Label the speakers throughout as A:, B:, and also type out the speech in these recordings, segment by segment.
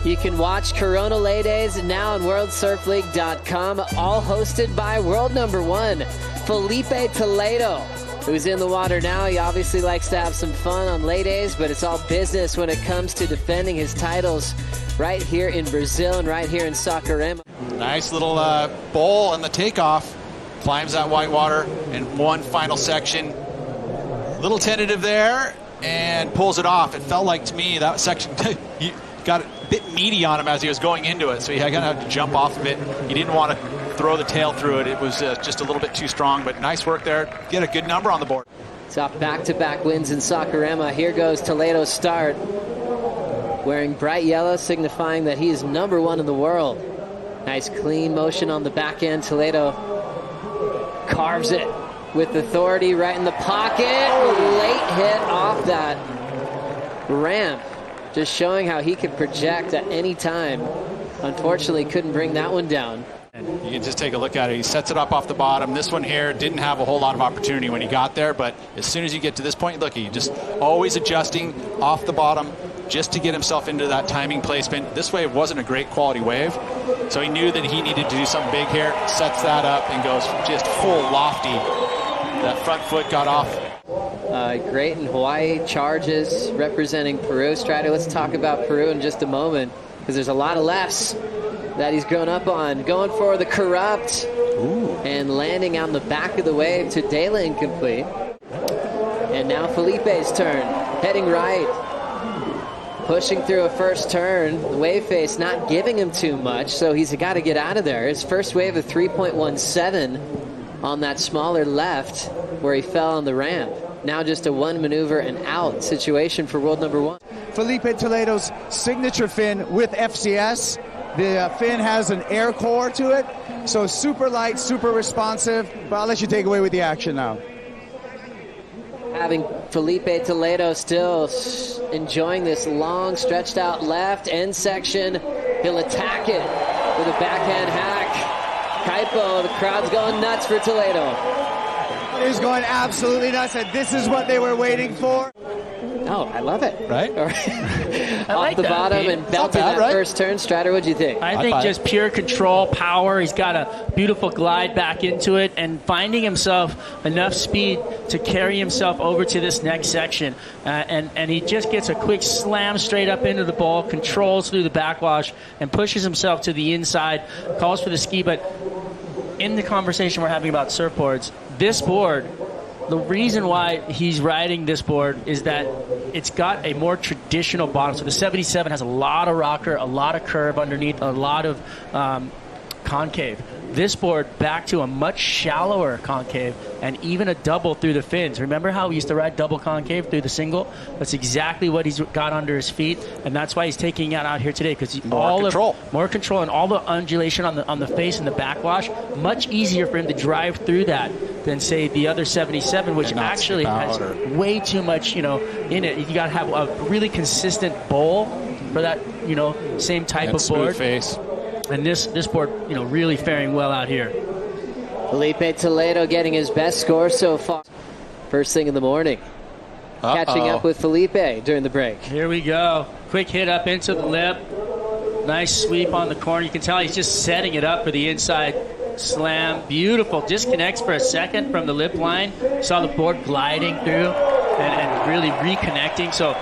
A: You can watch Corona Lay Days now on WorldSurfLeague.com, all hosted by world number one, Filipe Toledo, who's in the water now. He obviously likes to have some fun on lay days, but it's all business when it comes to defending his titles right here in Brazil and right here in Saquarema.
B: Nice little bowl on the takeoff. Climbs that white water in one final section. Little tentative there and pulls it off. It felt like to me that section he got a bit meaty on him as he was going into it, so he kind of had to jump off of it. He didn't want to throw the tail through it. It was just a little bit too strong, but nice work there. Get a good number on the board.
A: It's off back-to-back wins in Saquarema. Here goes Toledo's start, wearing bright yellow, signifying that he is number one in the world. Nice clean motion on the back end. Toledo carves it with authority right in the pocket. Late hit off that ramp, just showing how he can project at any time. Unfortunately, couldn't bring that one down.
B: You can just take a look at it. He sets it up off the bottom. This one here didn't have a whole lot of opportunity when he got there, but as soon as you get to this point, look, he just always adjusting off the bottom just to get himself into that timing placement. This wave wasn't a great quality wave, so he knew that he needed to do something big here. Sets that up and goes just full lofty. That front foot got off.
A: Great in Hawaii, charges representing Peru. Strider, let's talk about Peru in just a moment, because there's a lot of lefts that he's grown up on. Going for the corrupt.
B: Ooh.
A: And landing on the back of the wave. Tudela incomplete. And now Filipe's turn, heading right. Pushing through a first turn. The wave face not giving him too much, so he's got to get out of there. His first wave of 3.17 on that smaller left where he fell on the ramp. Now just a one maneuver and out situation for world number one.
C: Filipe Toledo's signature fin with FCS. The fin has an air core to it, so super light, super responsive, but I'll let you take away with the action now.
A: Having Filipe Toledo still enjoying this long stretched out left end section. He'll attack it with a backhand hack. Kaipo, the crowd's going nuts for Toledo.
C: It is going absolutely nuts, and this is what they were waiting for.
A: Oh, I love it.
B: Right?
A: Off like the bottom and belting that right? First turn. Strider, what'd you think?
D: I think just pure control, power. He's got a beautiful glide back into it and finding himself enough speed to carry himself over to this next section. And he just gets a quick slam straight up into the ball, controls through the backwash, and pushes himself to the inside, calls for the ski. But in the conversation we're having about surfboards, this board, the reason why he's riding this board is that it's got a more traditional bottom. So the 77 has a lot of rocker, a lot of curve underneath, a lot of concave. This board back to a much shallower concave and even a double through the fins. Remember how we used to ride double concave through the single? That's exactly what he's got under his feet, and that's why he's taking it out here today, because more control and all the undulation on the face and the backwash. Much easier for him to drive through that than say the other 77, which actually has way too much, in it. You got to have a really consistent bowl for that, same type of board.
B: Face.
D: And this board, really faring well out here.
A: Filipe Toledo getting his best score so far. First thing in the morning. Catching up with Filipe during the break.
D: Here we go. Quick hit up into the lip. Nice sweep on the corner. You can tell he's just setting it up for the inside slam. Beautiful. Disconnects for a second from the lip line. Saw the board gliding through and really reconnecting. So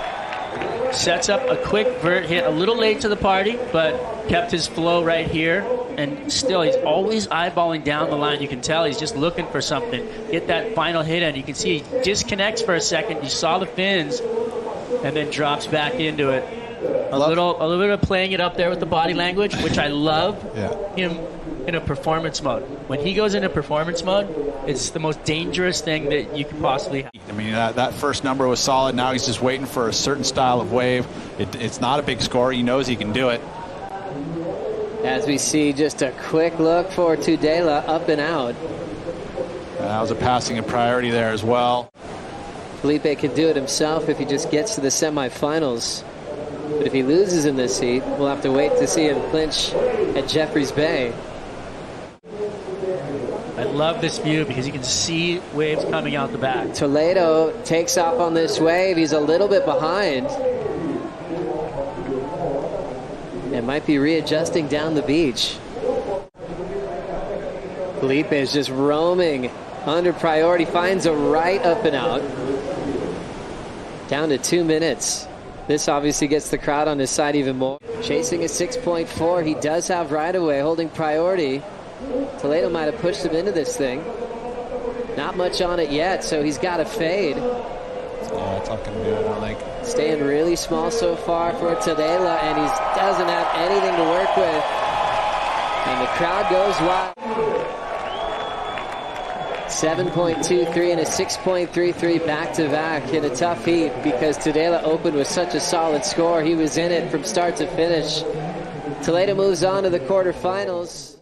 D: sets up a quick vert hit, a little late to the party, but kept his flow right here. And still, he's always eyeballing down the line. You can tell he's just looking for something. Get that final hit, and you can see he disconnects for a second. You saw the fins, and then drops back into it. A little bit of playing it up there with the body language, which I love. Him in a performance mode. When he goes into performance mode, it's the most dangerous thing that you could possibly have.
B: I mean, that first number was solid. Now he's just waiting for a certain style of wave. It's not a big score. He knows he can do it.
A: As we see just a quick look for Tudela, up and out.
B: That was a passing of priority there as well.
A: Filipe can do it himself if he just gets to the semifinals. But if he loses in this heat, we'll have to wait to see him clinch at Jeffreys Bay.
D: I love this view because you can see waves coming out the back.
A: Toledo takes off on this wave. He's a little bit behind. and might be readjusting down the beach. Filipe is just roaming under priority, finds a right up and out. Down to 2 minutes. This obviously gets the crowd on his side even more. Chasing a 6.4, he does have right away, holding priority. Toledo might have pushed him into this thing. Not much on it yet, so he's got to fade.
B: Yeah, it's not going to do it, I don't think.
A: Staying really small so far for Tudela, and he doesn't have anything to work with. And the crowd goes wild. 7.23 and a 6.33 back-to-back in a tough heat because Tudela opened with such a solid score. He was in it from start to finish. Toledo moves on to the quarterfinals.